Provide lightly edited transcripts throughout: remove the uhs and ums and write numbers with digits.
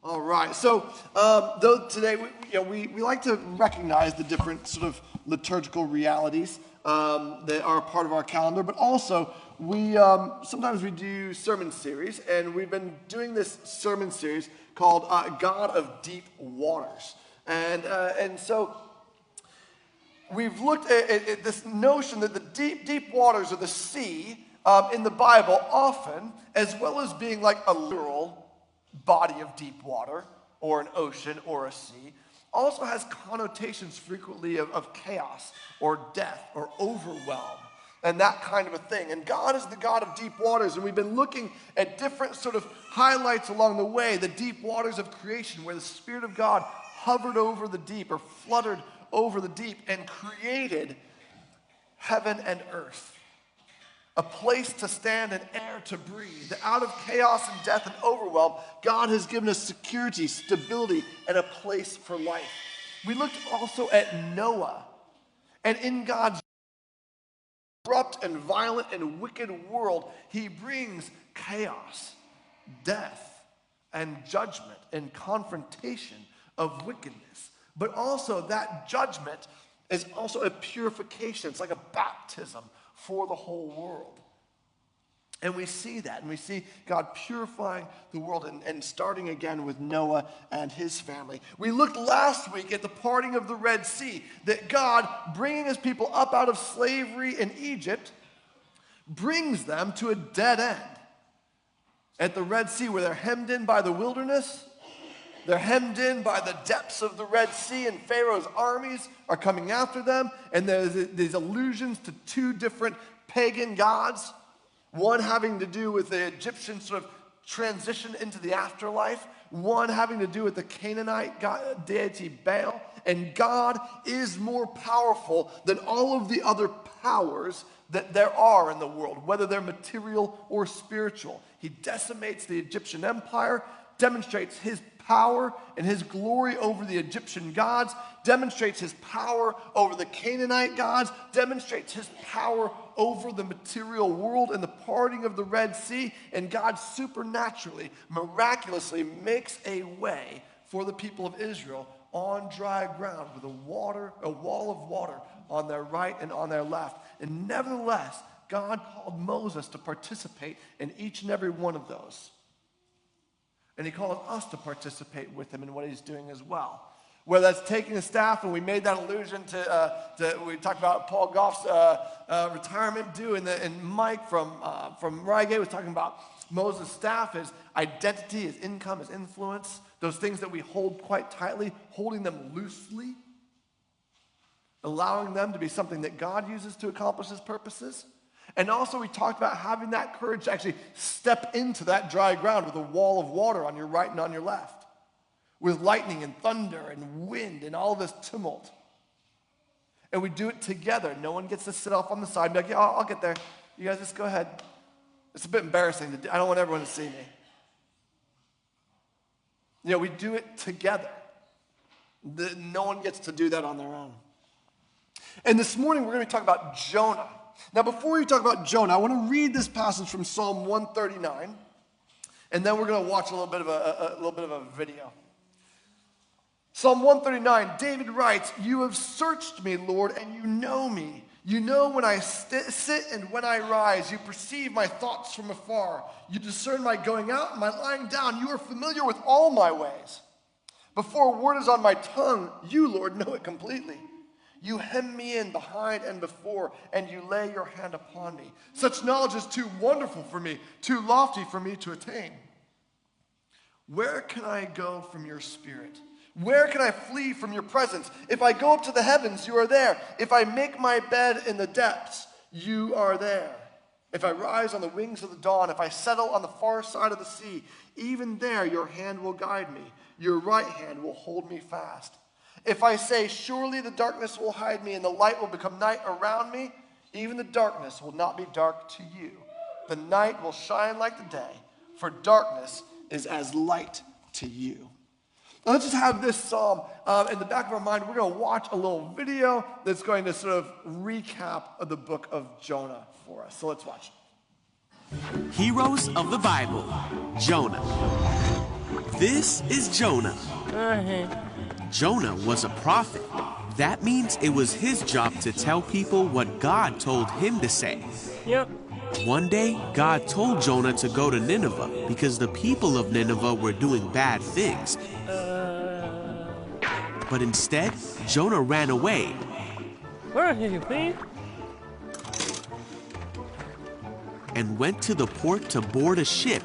All right. So, though today we like to recognize the different sort of liturgical realities that are part of our calendar, but also we sometimes we do sermon series, and we've been doing this sermon series called "God of Deep Waters," and so we've looked at this notion that the deep waters of the sea in the Bible often, as well as being like a literal body of deep water, or an ocean, or a sea, also has connotations frequently of chaos, or death, or overwhelm, and that kind of a thing. And God is the God of deep waters, and we've been looking at different sort of highlights along the way, the deep waters of creation, where the Spirit of God hovered over the deep, or fluttered over the deep, and created heaven and earth. A place to stand and air to breathe. Out of chaos and death and overwhelm, God has given us security, stability, and a place for life. We looked also at Noah. And in God's corrupt and violent and wicked world, he brings chaos, death, and judgment and confrontation of wickedness. But also that judgment is also a purification. It's like a baptism for the whole world. And we see that, and we see God purifying the world and starting again with Noah and his family. We looked last week at the parting of the Red Sea, that God, bringing his people up out of slavery in Egypt, brings them to a dead end at the Red Sea, where they're hemmed in by the wilderness. They're hemmed in by the depths of the Red Sea, and Pharaoh's armies are coming after them. And there's these allusions to two different pagan gods, one having to do with the Egyptian sort of transition into the afterlife, one having to do with the Canaanite god, deity Baal. And God is more powerful than all of the other powers that there are in the world, whether they're material or spiritual. He decimates the Egyptian empire, demonstrates his power and his glory over the Egyptian gods, demonstrates his power over the Canaanite gods, demonstrates his power over the material world and the parting of the Red Sea, and God supernaturally, miraculously makes a way for the people of Israel on dry ground with a wall of water on their right and on their left. And nevertheless, God called Moses to participate in each and every one of those. And he called us to participate with him in what he's doing as well. Whether that's taking a staff, and we made that allusion to we talked about Paul Goff's retirement due, and Mike from Reigate was talking about Moses' staff, his identity, his income, his influence, those things that we hold quite tightly, holding them loosely, allowing them to be something that God uses to accomplish his purposes. And also we talked about having that courage to actually step into that dry ground with a wall of water on your right and on your left, with lightning and thunder and wind and all this tumult. And we do it together. No one gets to sit off on the side and be like, yeah, I'll get there. You guys just go ahead. It's a bit embarrassing to do. I don't want everyone to see me. We do it together. No one gets to do that on their own. And this morning we're going to be talking about Jonah. Now, before we talk about Jonah, I want to read this passage from Psalm 139, and then we're going to watch a little bit of a video. Psalm 139, David writes, "You have searched me, Lord, and you know me. You know when I sit and when I rise. You perceive my thoughts from afar. You discern my going out and my lying down. You are familiar with all my ways. Before a word is on my tongue, you, Lord, know it completely. You hem me in behind and before, and you lay your hand upon me. Such knowledge is too wonderful for me, too lofty for me to attain. Where can I go from your spirit? Where can I flee from your presence? If I go up to the heavens, you are there. If I make my bed in the depths, you are there. If I rise on the wings of the dawn, if I settle on the far side of the sea, even there your hand will guide me. Your right hand will hold me fast. If I say, surely the darkness will hide me and the light will become night around me, even the darkness will not be dark to you. The night will shine like the day, for darkness is as light to you." Now let's just have this psalm in the back of our mind. We're going to watch a little video that's going to sort of recap of the book of Jonah for us. So let's watch. Heroes of the Bible, Jonah. This is Jonah. Jonah was a prophet. That means it was his job to tell people what God told him to say. Yep. One day, God told Jonah to go to Nineveh because the people of Nineveh were doing bad things. But instead, Jonah ran away. Where are you, please? And went to the port to board a ship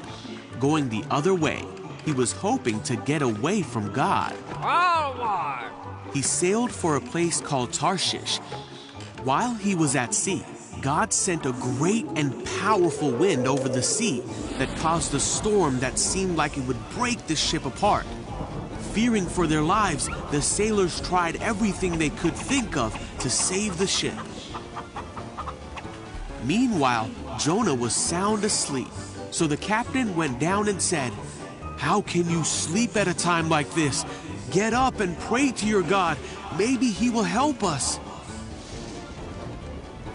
going the other way. He was hoping to get away from God. He sailed for a place called Tarshish. While he was at sea, God sent a great and powerful wind over the sea that caused a storm that seemed like it would break the ship apart. Fearing for their lives, the sailors tried everything they could think of to save the ship. Meanwhile, Jonah was sound asleep, so the captain went down and said, "How can you sleep at a time like this? Get up and pray to your God. Maybe he will help us."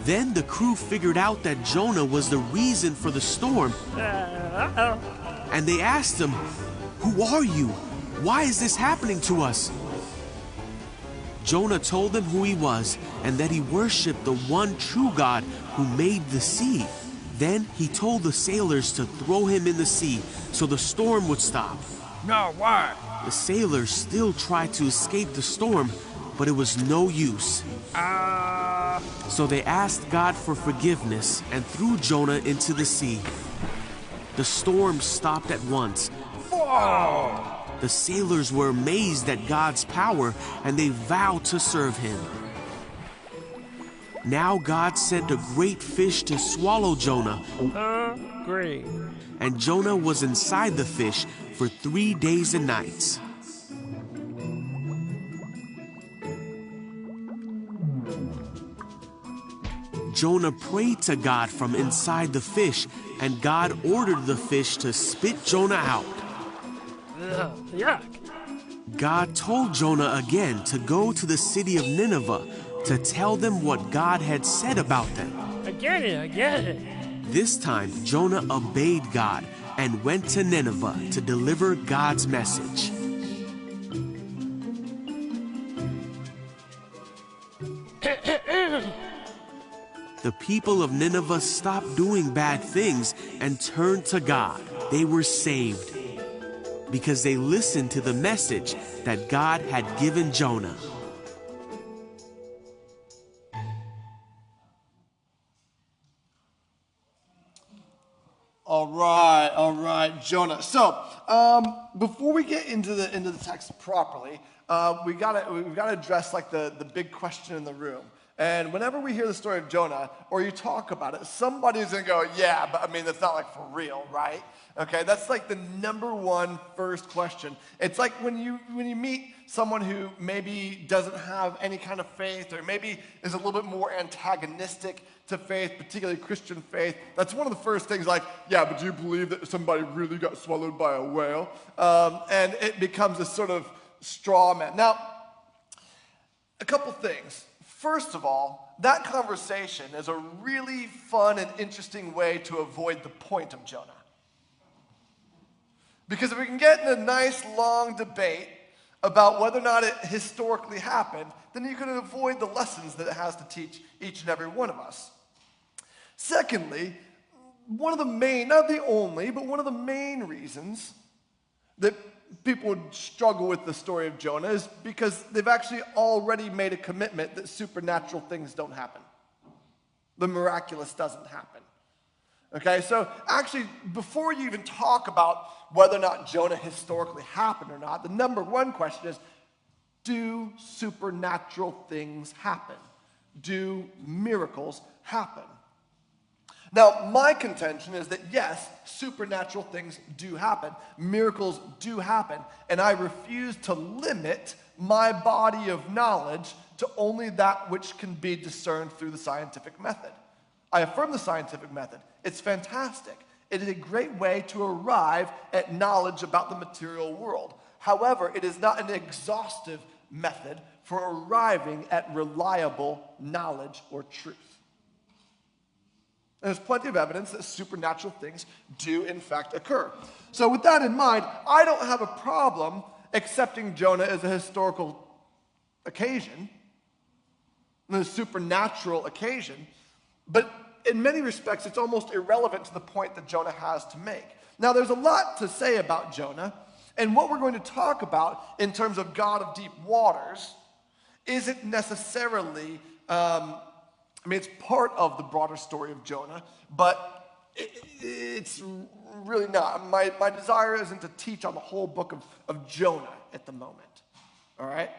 Then the crew figured out that Jonah was the reason for the storm. And they asked him, "Who are you? Why is this happening to us?" Jonah told them who he was and that he worshiped the one true God who made the sea. Then he told the sailors to throw him in the sea so the storm would stop. No, why? The sailors still tried to escape the storm, but it was no use. So they asked God for forgiveness and threw Jonah into the sea. The storm stopped at once. Whoa! The sailors were amazed at God's power and they vowed to serve him. Now God sent a great fish to swallow Jonah. Great. And Jonah was inside the fish for 3 days and nights. Jonah prayed to God from inside the fish, and God ordered the fish to spit Jonah out. Yuck. God told Jonah again to go to the city of Nineveh to tell them what God had said about them. I get it. This time, Jonah obeyed God and went to Nineveh to deliver God's message. The people of Nineveh stopped doing bad things and turned to God. They were saved because they listened to the message that God had given Jonah. All right, Jonah. So, before we get into the text properly, we've got to address like the big question in the room. And whenever we hear the story of Jonah, or you talk about it, somebody's gonna go, "Yeah, but I mean, that's not like for real, right?" Okay, that's like the number one first question. It's like when you meet someone who maybe doesn't have any kind of faith, or maybe is a little bit more antagonistic to faith, particularly Christian faith. That's one of the first things, like, "Yeah, but do you believe that somebody really got swallowed by a whale?" And it becomes a sort of straw man. Now, a couple things. First of all, that conversation is a really fun and interesting way to avoid the point of Jonah. Because if we can get in a nice long debate about whether or not it historically happened, then you can avoid the lessons that it has to teach each and every one of us. Secondly, one of the main, not the only, but one of the main reasons that people would struggle with the story of Jonah is because they've actually already made a commitment that supernatural things don't happen. The miraculous doesn't happen. Okay, so actually, before you even talk about whether or not Jonah historically happened or not, the number one question is, do supernatural things happen? Do miracles happen? Now, my contention is that yes, supernatural things do happen. Miracles do happen. And I refuse to limit my body of knowledge to only that which can be discerned through the scientific method. I affirm the scientific method. It's fantastic. It is a great way to arrive at knowledge about the material world. However, it is not an exhaustive method for arriving at reliable knowledge or truth. And there's plenty of evidence that supernatural things do, in fact, occur. So with that in mind, I don't have a problem accepting Jonah as a historical occasion, a supernatural occasion, but in many respects, it's almost irrelevant to the point that Jonah has to make. Now, there's a lot to say about Jonah, and what we're going to talk about in terms of God of deep waters isn't necessarily, it's part of the broader story of Jonah, but it's really not. My desire isn't to teach on the whole book of Jonah at the moment, all right?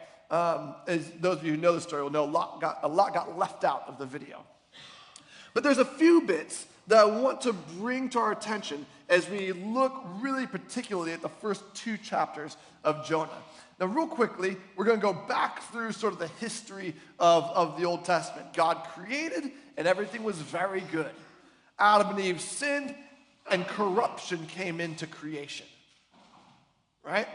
As those of you who know the story will know, a lot got left out of the video. But there's a few bits that I want to bring to our attention as we look really particularly at the first 2 chapters of Jonah. Now, real quickly, we're going to go back through sort of the history of the Old Testament. God created, and everything was very good. Adam and Eve sinned, and corruption came into creation. Right?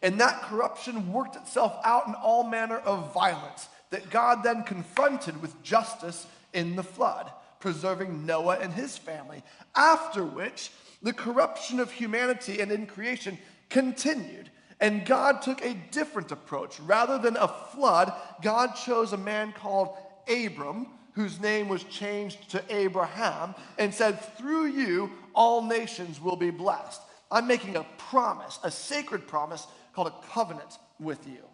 And that corruption worked itself out in all manner of violence that God then confronted with justice in the flood, preserving Noah and his family, after which the corruption of humanity and in creation continued. And God took a different approach. Rather than a flood, God chose a man called Abram, whose name was changed to Abraham, and said, through you, all nations will be blessed. I'm making a promise, a sacred promise called a covenant with you.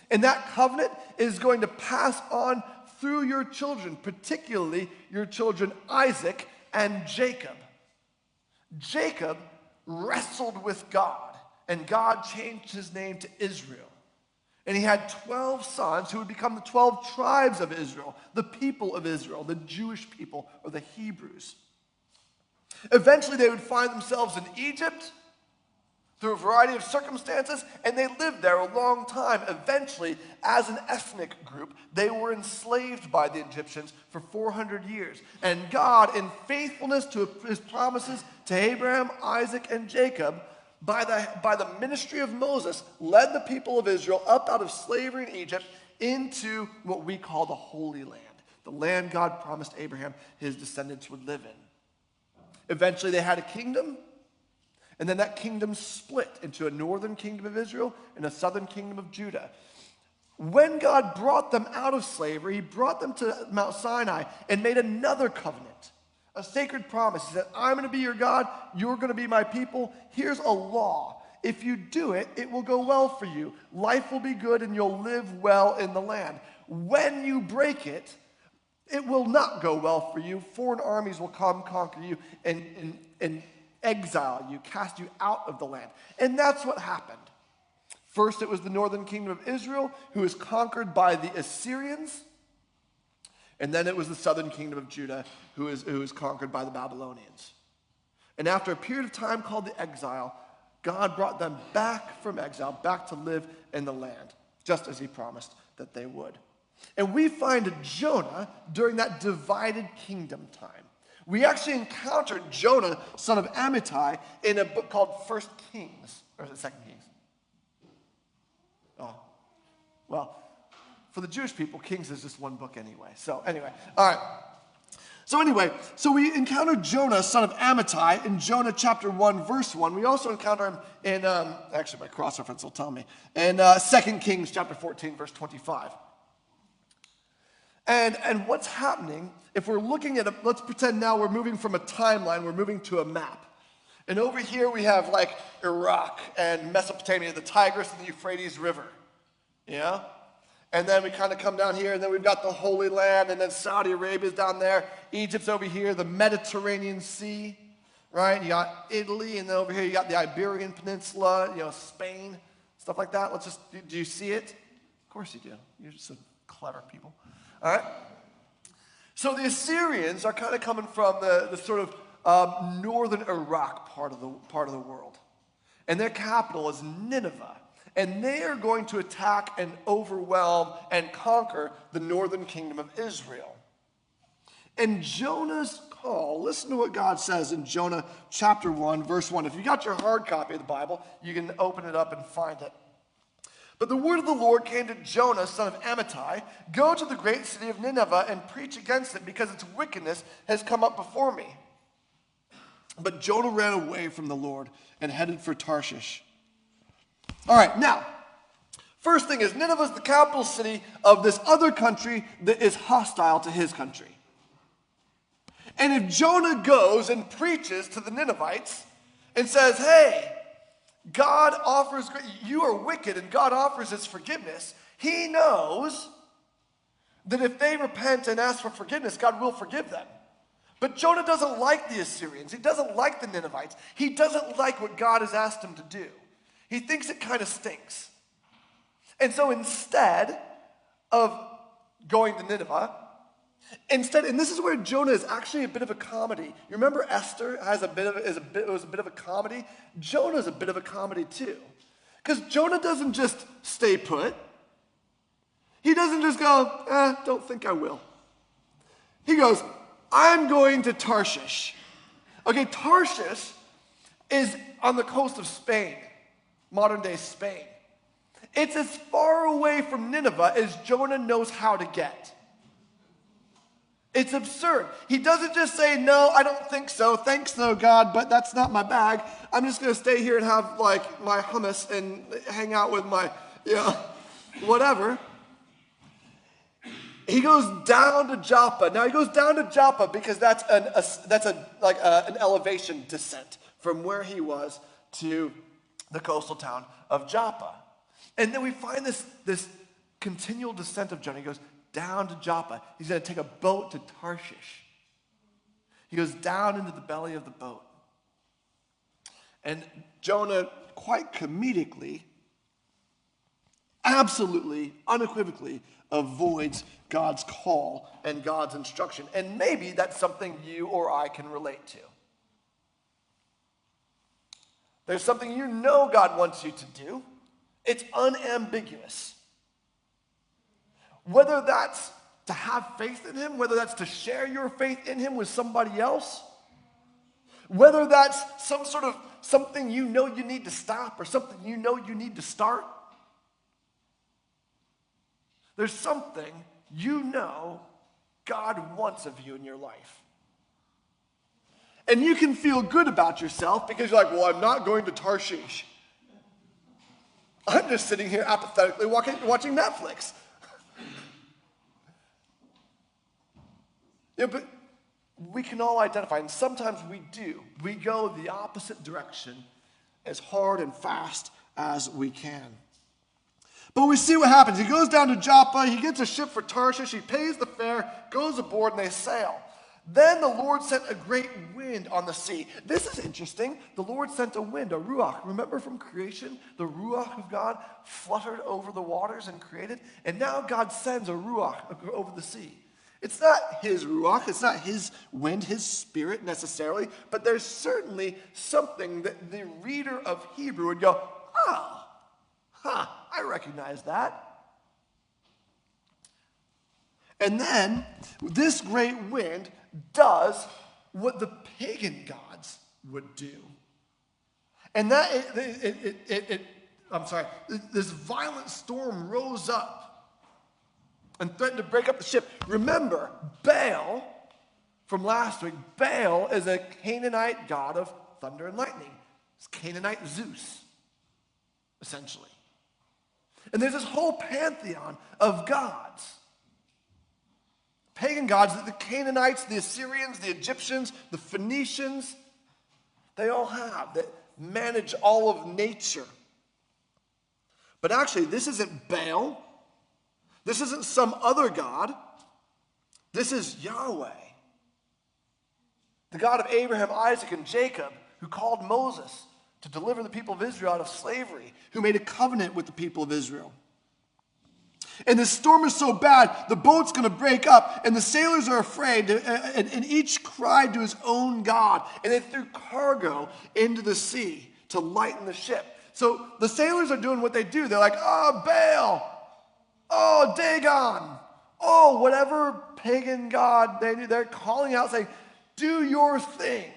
And that covenant is going to pass on through your children, particularly your children Isaac and Jacob. Jacob wrestled with God, and God changed his name to Israel. And he had 12 sons who would become the 12 tribes of Israel, the people of Israel, the Jewish people, or the Hebrews. Eventually, they would find themselves in Egypt through a variety of circumstances, and they lived there a long time. Eventually, as an ethnic group, they were enslaved by the Egyptians for 400 years. And God, in faithfulness to his promises to Abraham, Isaac, and Jacob, by the ministry of Moses, led the people of Israel up out of slavery in Egypt into what we call the Holy Land, the land God promised Abraham his descendants would live in. Eventually, they had a kingdom. And then that kingdom split into a northern kingdom of Israel and a southern kingdom of Judah. When God brought them out of slavery, he brought them to Mount Sinai and made another covenant, a sacred promise. He said, I'm going to be your God, you're going to be my people. Here's a law. If you do it, it will go well for you. Life will be good and you'll live well in the land. When you break it, it will not go well for you. Foreign armies will come conquer you and exile you, cast you out of the land. And that's what happened. First, it was the northern kingdom of Israel who was conquered by the Assyrians. And then it was the southern kingdom of Judah who was conquered by the Babylonians. And after a period of time called the exile, God brought them back from exile, back to live in the land, just as he promised that they would. And we find Jonah during that divided kingdom time. We actually encountered Jonah, son of Amittai, in a book called 1 Kings. Or is it 2 Kings? Oh, well, for the Jewish people, Kings is just one book anyway. So all right. So we encountered Jonah, son of Amittai, in Jonah chapter 1, verse 1. We also encounter him in, actually my cross-reference will tell me, in 2 Kings chapter 14, verse 25. And what's happening, if we're looking at let's pretend now we're moving from a timeline, we're moving to a map. And over here we have like Iraq and Mesopotamia, the Tigris and the Euphrates River. Yeah? And then we kind of come down here, and then we've got the Holy Land, and then Saudi Arabia's down there. Egypt's over here, the Mediterranean Sea, right? You got Italy, and then over here you got the Iberian Peninsula, Spain, stuff like that. Do you see it? Of course you do. You're just so clever people. All right? So the Assyrians are kind of coming from the sort of northern Iraq part of the world. And their capital is Nineveh. And they are going to attack and overwhelm and conquer the northern kingdom of Israel. And Jonah's call, listen to what God says in Jonah chapter 1, verse 1. If you got your hard copy of the Bible, you can open it up and find it. But the word of the Lord came to Jonah, son of Amittai, "Go to the great city of Nineveh and preach against it, because its wickedness has come up before me." But Jonah ran away from the Lord and headed for Tarshish. All right, now, first thing is, Nineveh is the capital city of this other country that is hostile to his country. And if Jonah goes and preaches to the Ninevites and says, "Hey, God offers, you are wicked and God offers his forgiveness," he knows that if they repent and ask for forgiveness, God will forgive them. But Jonah doesn't like the Assyrians. He doesn't like the Ninevites. He doesn't like what God has asked him to do. He thinks it kind of stinks. And so instead of going to Nineveh, and this is where Jonah is actually a bit of a comedy. You remember Esther was a bit of a comedy? Jonah's a bit of a comedy too. Because Jonah doesn't just stay put. He doesn't just go, don't think I will. He goes, "I'm going to Tarshish." Okay, Tarshish is on the coast of Spain, modern day Spain. It's as far away from Nineveh as Jonah knows how to get. It's absurd. He doesn't just say, "No, I don't think so. Thanks though, God, but that's not my bag. I'm just going to stay here and have like my hummus and hang out with my, whatever." He goes down to Joppa. Now he goes down to Joppa because that's an elevation descent from where he was to the coastal town of Joppa. And then we find this continual descent of Jonah. He goes down to Joppa. He's going to take a boat to Tarshish. He goes down into the belly of the boat. And Jonah, quite comedically, absolutely, unequivocally, avoids God's call and God's instruction. And maybe that's something you or I can relate to. There's something you know God wants you to do. It's unambiguous. Whether that's to have faith in him, whether that's to share your faith in him with somebody else, whether that's something you know you need to stop or something you know you need to start. There's something you know God wants of you in your life. And you can feel good about yourself because you're like, "Well, I'm not going to Tarshish. I'm just sitting here apathetically watching Netflix." But we can all identify, and sometimes we do. We go the opposite direction as hard and fast as we can. But we see what happens. He goes down to Joppa, he gets a ship for Tarshish, he pays the fare, goes aboard, and they sail. Then the Lord sent a great wind on the sea. This is interesting. The Lord sent a wind, a ruach. Remember from creation, the ruach of God fluttered over the waters and created? And now God sends a ruach over the sea. It's not his ruach, it's not his wind, his spirit necessarily, but there's certainly something that the reader of Hebrew would go, I recognize that. And then this great wind does what the pagan gods would do. And this violent storm rose up and threatened to break up the ship. Remember, Baal, from last week, Baal is a Canaanite god of thunder and lightning. It's Canaanite Zeus, essentially. And there's this whole pantheon of gods. Pagan gods that the Canaanites, the Assyrians, the Egyptians, the Phoenicians, they all have, that manage all of nature. But actually, this isn't Baal. This isn't some other god. This is Yahweh, the God of Abraham, Isaac, and Jacob, who called Moses to deliver the people of Israel out of slavery, who made a covenant with the people of Israel. And the storm is so bad, the boat's going to break up, and the sailors are afraid, and each cried to his own god, and they threw cargo into the sea to lighten the ship. So the sailors are doing what they do. They're like, "Oh, Baal. Oh, Dagon. Oh, whatever pagan god they do." They're calling out saying, "Do your thing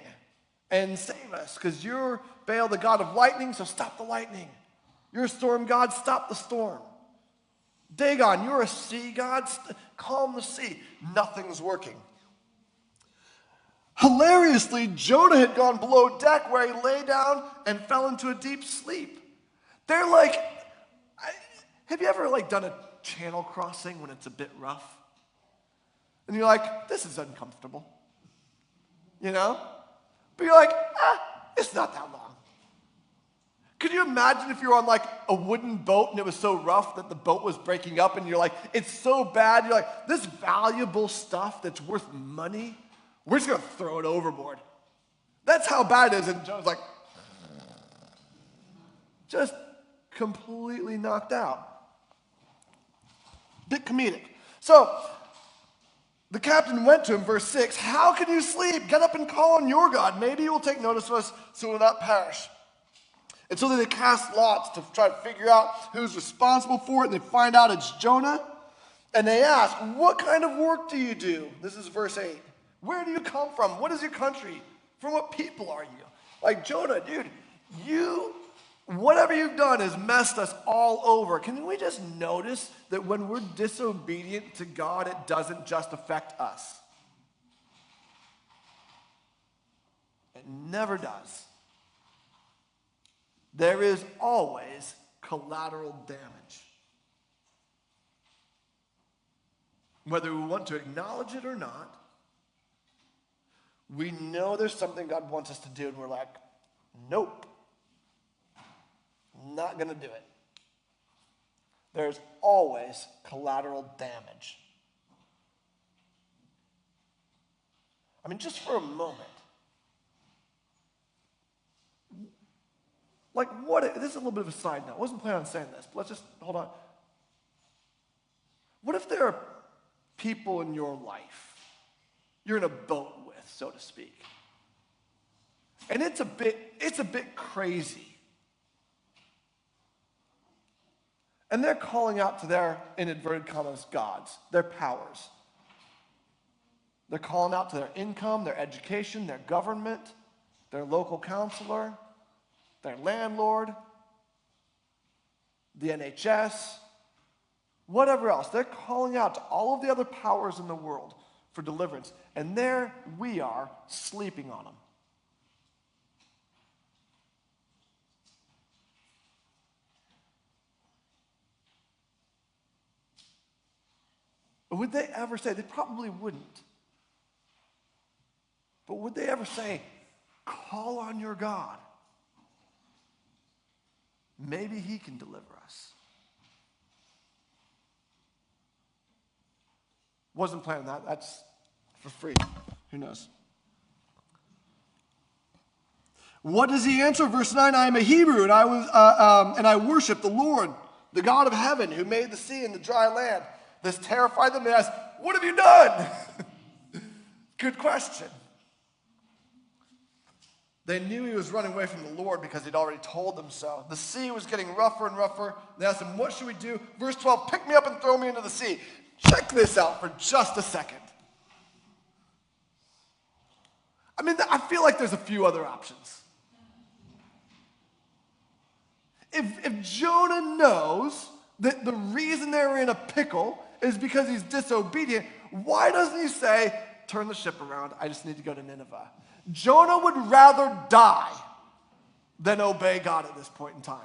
and save us, because you're Baal, the god of lightning, so stop the lightning. You're a storm god, stop the storm. Dagon, you're a sea god, calm the sea. Nothing's working. Hilariously, Jonah had gone below deck where he lay down and fell into a deep sleep. They're like, have you ever done a channel crossing when it's a bit rough? And you're like, this is uncomfortable. You know? But you're like, it's not that long. Could you imagine if you were on a wooden boat and it was so rough that the boat was breaking up and you're like, it's so bad, you're like, this valuable stuff that's worth money, we're just going to throw it overboard. That's how bad it is. And Jonah's like, just completely knocked out. Bit comedic. So, the captain went to him, verse 6, how can you sleep? Get up and call on your God. Maybe he will take notice of us so we will not perish. And so they cast lots to try to figure out who's responsible for it. And they find out it's Jonah. And they ask, what kind of work do you do? This is verse 8. Where do you come from? What is your country? From what people are you? Jonah, dude, whatever you've done has messed us all over. Can we just notice that when we're disobedient to God, it doesn't just affect us? It never does. There is always collateral damage. Whether we want to acknowledge it or not, we know there's something God wants us to do, and we're like, nope, not going to do it. There's always collateral damage. I mean, just for a moment, this is a little bit of a side note. I wasn't planning on saying this, but let's just, hold on. What if there are people in your life you're in a boat with, so to speak, and it's a bit crazy, and they're calling out to their, in inverted commas, gods, their powers. They're calling out to their income, their education, their government, their local counselor, their landlord, the NHS, whatever else. They're calling out to all of the other powers in the world for deliverance. And there we are, sleeping on them. Would they ever say, they probably wouldn't, but would they ever say, call on your God? Maybe he can deliver us. Wasn't planning that. That's for free. Who knows? What does he answer? Verse 9, I am a Hebrew, and I worship the Lord, the God of heaven, who made the sea and the dry land. This terrified them. They asked, what have you done? Good question. They knew he was running away from the Lord because he'd already told them so. The sea was getting rougher and rougher. They asked him, what should we do? Verse 12, pick me up and throw me into the sea. Check this out for just a second. I mean, I feel like there's a few other options. If Jonah knows that the reason they're in a pickle is because he's disobedient, why doesn't he say, turn the ship around, I just need to go to Nineveh? Jonah would rather die than obey God at this point in time.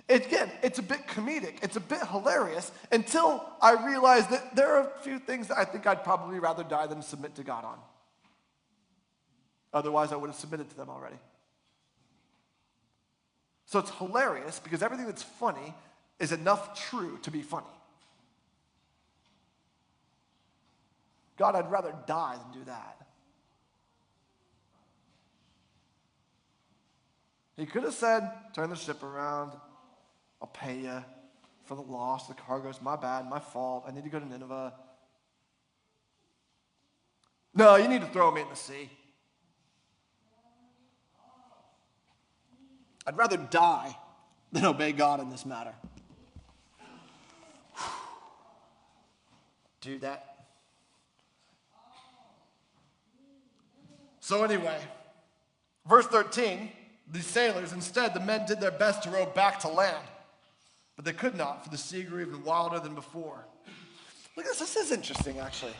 Again, it's a bit comedic. It's a bit hilarious until I realize that there are a few things that I think I'd probably rather die than submit to God on. Otherwise, I would have submitted to them already. So it's hilarious because everything that's funny is enough true to be funny. God, I'd rather die than do that. He could have said, turn the ship around. I'll pay you for the loss. The cargo's my bad, my fault. I need to go to Nineveh. No, you need to throw me in the sea. I'd rather die than obey God in this matter. Do that. So anyway, verse 13, these sailors. Instead, the men did their best to row back to land, but they could not, for the sea grew even wilder than before. Look at this. This is interesting, actually.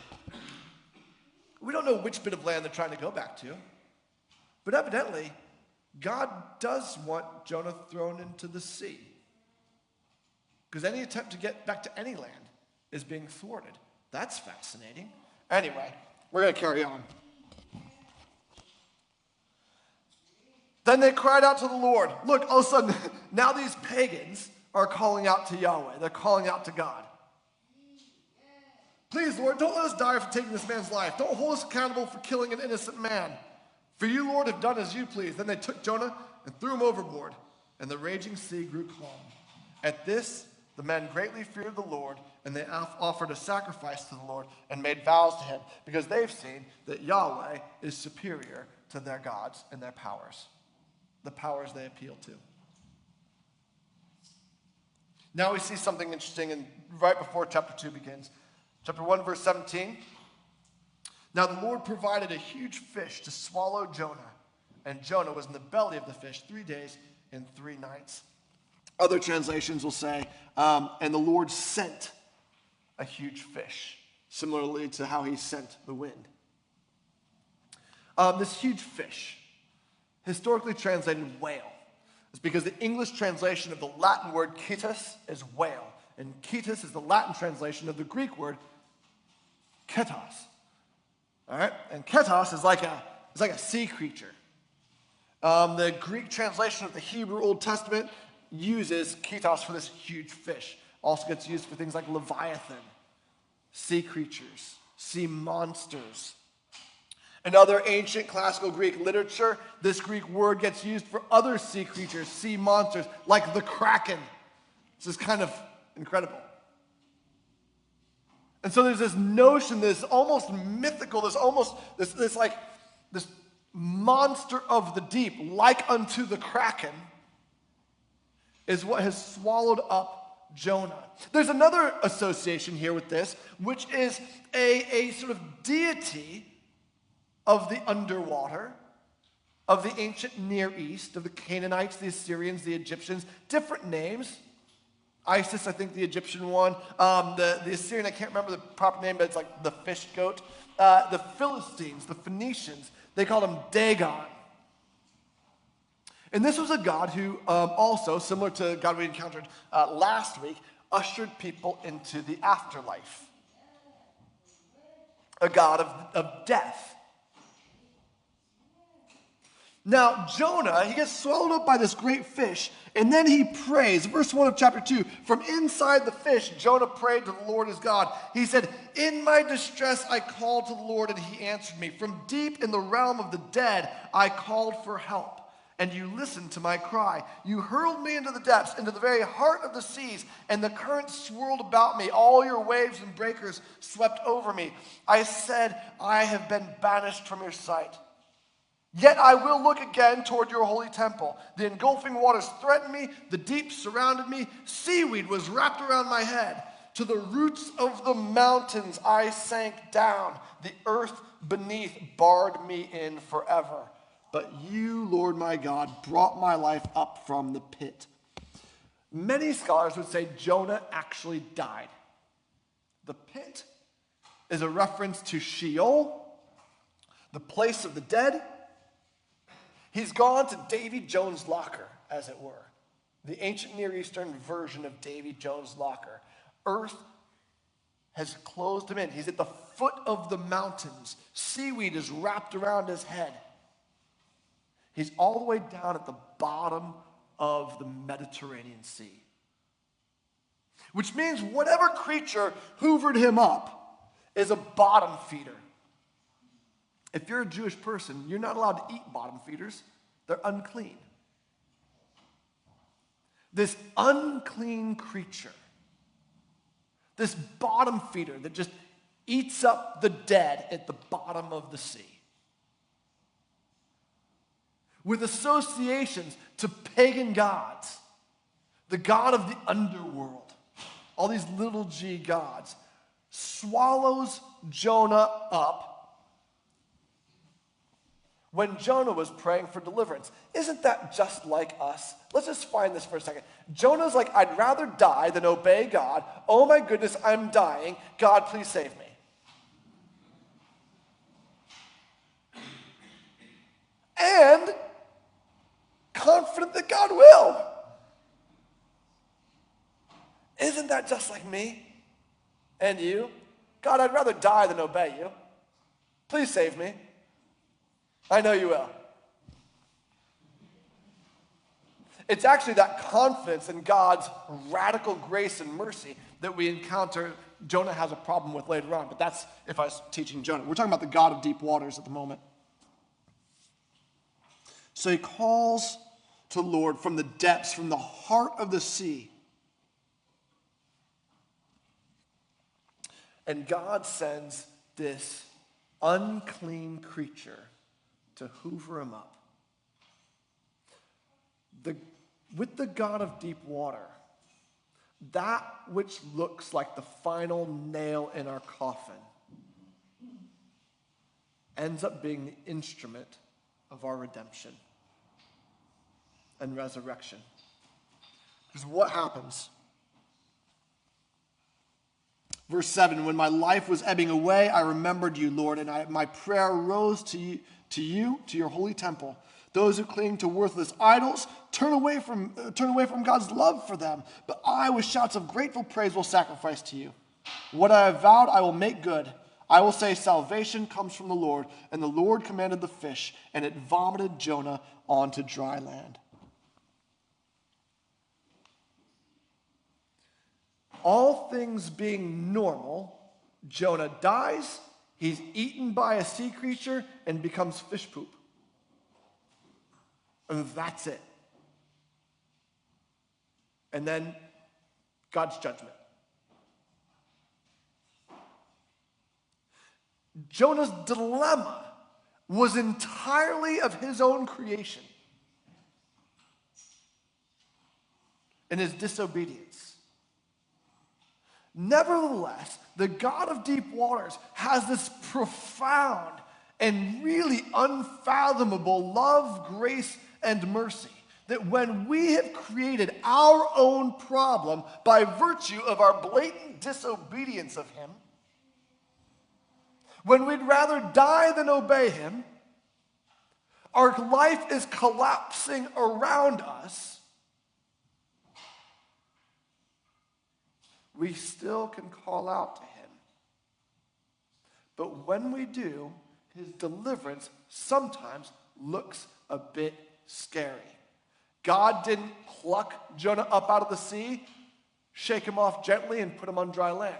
We don't know which bit of land they're trying to go back to, but evidently, God does want Jonah thrown into the sea, because any attempt to get back to any land is being thwarted. That's fascinating. Anyway, we're going to carry on. Then they cried out to the Lord. Look, all of a sudden, now these pagans are calling out to Yahweh. They're calling out to God. Please, Lord, don't let us die for taking this man's life. Don't hold us accountable for killing an innocent man. For you, Lord, have done as you please. Then they took Jonah and threw him overboard, and the raging sea grew calm. At this, the men greatly feared the Lord, and they offered a sacrifice to the Lord and made vows to him, because they've seen that Yahweh is superior to their gods and their powers, the powers they appeal to. Now we see something interesting, and right before chapter 2 begins. Chapter 1, verse 17. Now the Lord provided a huge fish to swallow Jonah, and Jonah was in the belly of the fish 3 days and 3 nights. Other translations will say, and the Lord sent a huge fish, similarly to how he sent the wind. This huge fish, historically translated whale, is because the English translation of the Latin word ketos is whale, and ketos is the Latin translation of the Greek word ketos. All right, and ketos is like a sea creature. The Greek translation of the Hebrew Old Testament uses ketos for this huge fish. Also gets used for things like leviathan, sea creatures, sea monsters. In other ancient classical Greek literature, this Greek word gets used for other sea creatures, sea monsters, like the kraken. This is kind of incredible. And so there's this notion, this almost mythical, this monster of the deep, like unto the kraken, is what has swallowed up Jonah. There's another association here with this, which is a sort of deity of the underwater, of the ancient Near East, of the Canaanites, the Assyrians, the Egyptians, different names. Isis, I think the Egyptian one. The Assyrian, I can't remember the proper name, but it's like the fish goat. The Philistines, the Phoenicians, they called him Dagon. And this was a god who also, similar to God we encountered last week, ushered people into the afterlife. A god of death. Now, Jonah, he gets swallowed up by this great fish, and then he prays. Verse 1 of chapter 2, from inside the fish, Jonah prayed to the Lord his God. He said, in my distress I called to the Lord, and he answered me. From deep in the realm of the dead I called for help, and you listened to my cry. You hurled me into the depths, into the very heart of the seas, and the currents swirled about me. All your waves and breakers swept over me. I said, I have been banished from your sight. Yet I will look again toward your holy temple. The engulfing waters threatened me. The deep surrounded me. Seaweed was wrapped around my head. To the roots of the mountains I sank down. The earth beneath barred me in forever. But you, Lord my God, brought my life up from the pit. Many scholars would say Jonah actually died. The pit is a reference to Sheol, the place of the dead. He's gone to Davy Jones' locker, as it were. The ancient Near Eastern version of Davy Jones' locker. Earth has closed him in. He's at the foot of the mountains. Seaweed is wrapped around his head. He's all the way down at the bottom of the Mediterranean Sea. Which means whatever creature hoovered him up is a bottom feeder. If you're a Jewish person, you're not allowed to eat bottom feeders. They're unclean. This unclean creature, this bottom feeder that just eats up the dead at the bottom of the sea, with associations to pagan gods, the god of the underworld, all these little g gods, swallows Jonah up when Jonah was praying for deliverance. Isn't that just like us? Let's just find this for a second. Jonah's like, I'd rather die than obey God. Oh my goodness, I'm dying. God, please save me. And confident that God will. Isn't that just like me and you? God, I'd rather die than obey you. Please save me. I know you will. It's actually that confidence in God's radical grace and mercy that we encounter Jonah has a problem with later on, but that's if I was teaching Jonah. We're talking about the God of deep waters at the moment. So he calls to the Lord from the depths, from the heart of the sea. And God sends this unclean creature to hoover him up. With the God of deep water, that which looks like the final nail in our coffin ends up being the instrument of our redemption and resurrection. Because what happens? Verse 7, when my life was ebbing away, I remembered you, Lord, and my prayer rose to your holy temple. Those who cling to worthless idols turn away from God's love for them. But I, with shouts of grateful praise, will sacrifice to you. What I have vowed, I will make good. I will say salvation comes from the Lord. And the Lord commanded the fish, and it vomited Jonah onto dry land. All things being normal, Jonah dies, he's eaten by a sea creature, and becomes fish poop. And that's it. And then God's judgment. Jonah's dilemma was entirely of his own creation in his disobedience. Nevertheless, the God of deep waters has this profound and really unfathomable love, grace, and mercy that when we have created our own problem by virtue of our blatant disobedience of him, when we'd rather die than obey him, our life is collapsing around us, we still can call out to him. But when we do, his deliverance sometimes looks a bit scary. God didn't pluck Jonah up out of the sea, shake him off gently, and put him on dry land.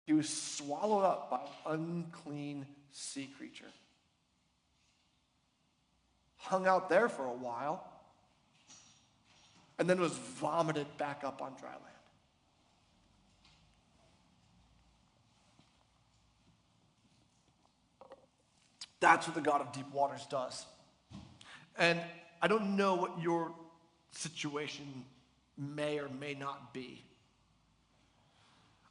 He was swallowed up by an unclean sea creature. Hung out there for a while, and then was vomited back up on dry land. That's what the God of deep waters does. And I don't know what your situation may or may not be.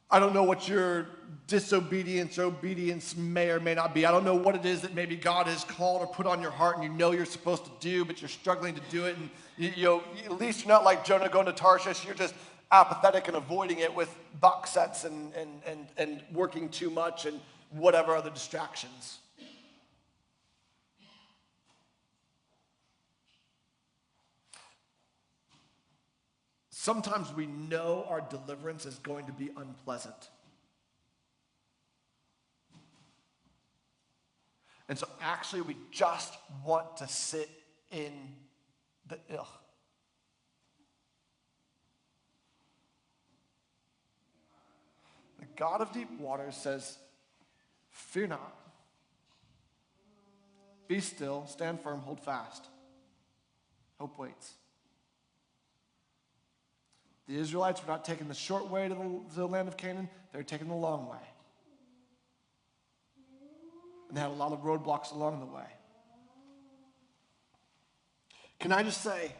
I don't know what your disobedience or obedience may or may not be. I don't know what it is that maybe God has called or put on your heart and you know you're supposed to do, but you're struggling to do it. And at least you're not like Jonah going to Tarshish. You're just apathetic and avoiding it with box sets and working too much and whatever other distractions. Sometimes we know our deliverance is going to be unpleasant. And so actually we just want to sit in the ugh. The God of deep waters says, fear not. Be still, stand firm, hold fast. Hope waits. The Israelites were not taking the short way to the land of Canaan. They were taking the long way. And they had a lot of roadblocks along the way. Can I just say,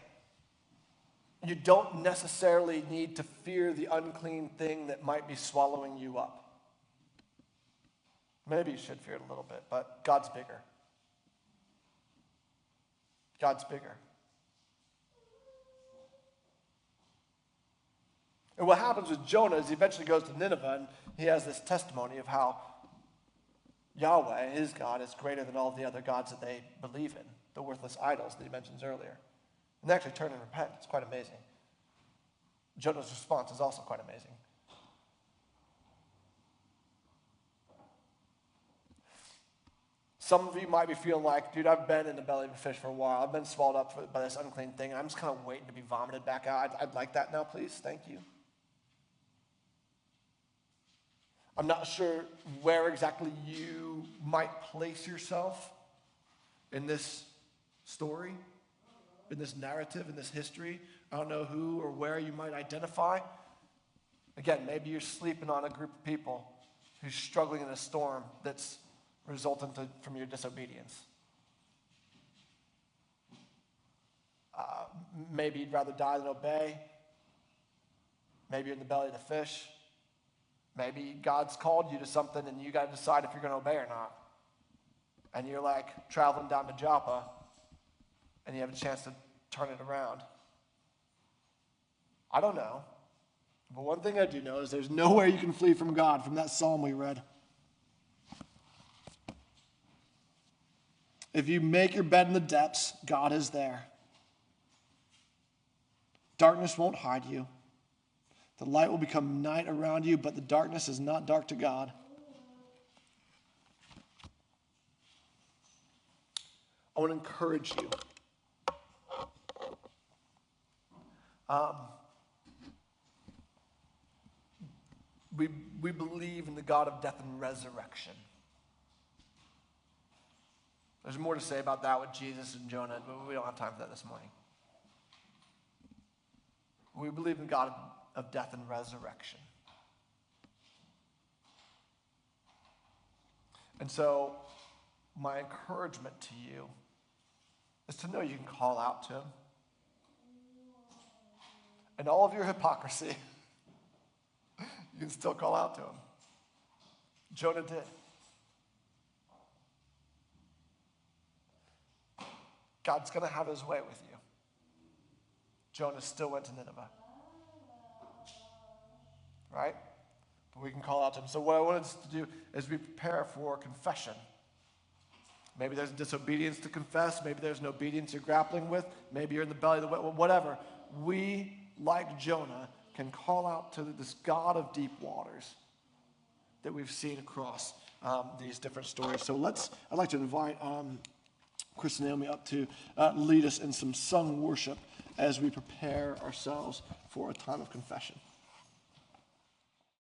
you don't necessarily need to fear the unclean thing that might be swallowing you up. Maybe you should fear it a little bit, but God's bigger. God's bigger. And what happens with Jonah is he eventually goes to Nineveh and he has this testimony of how Yahweh, his God, is greater than all the other gods that they believe in, the worthless idols that he mentions earlier. And they actually turn and repent. It's quite amazing. Jonah's response is also quite amazing. Some of you might be feeling like, dude, I've been in the belly of a fish for a while. I've been swallowed up by this unclean thing, and I'm just kind of waiting to be vomited back out. I'd like that now, please. Thank you. I'm not sure where exactly you might place yourself in this story, in this narrative, in this history. I don't know who or where you might identify. Again, maybe you're sleeping on a group of people who's struggling in a storm that's resultant from your disobedience. Maybe you'd rather die than obey. Maybe you're in the belly of the fish. Maybe God's called you to something and you got to decide if you're going to obey or not. And you're like traveling down to Joppa and you have a chance to turn it around. I don't know. But one thing I do know is there's nowhere you can flee from God, from that psalm we read. If you make your bed in the depths, God is there. Darkness won't hide you. The light will become night around you, but the darkness is not dark to God. I want to encourage you. We believe in the God of death and resurrection. There's more to say about that with Jesus and Jonah, but we don't have time for that this morning. We believe in God of death and resurrection. And so, my encouragement to you is to know you can call out to him. And all of your hypocrisy, you can still call out to him. Jonah did. God's going to have his way with you. Jonah still went to Nineveh. Right? But we can call out to him. So what I wanted us to do is we prepare for confession. Maybe there's disobedience to confess. Maybe there's an obedience you're grappling with. Maybe you're in the belly of the whale. Whatever. We, like Jonah, can call out to this God of deep waters that we've seen across these different stories. So I'd like to invite Chris and Naomi up to lead us in some sung worship as we prepare ourselves for a time of confession.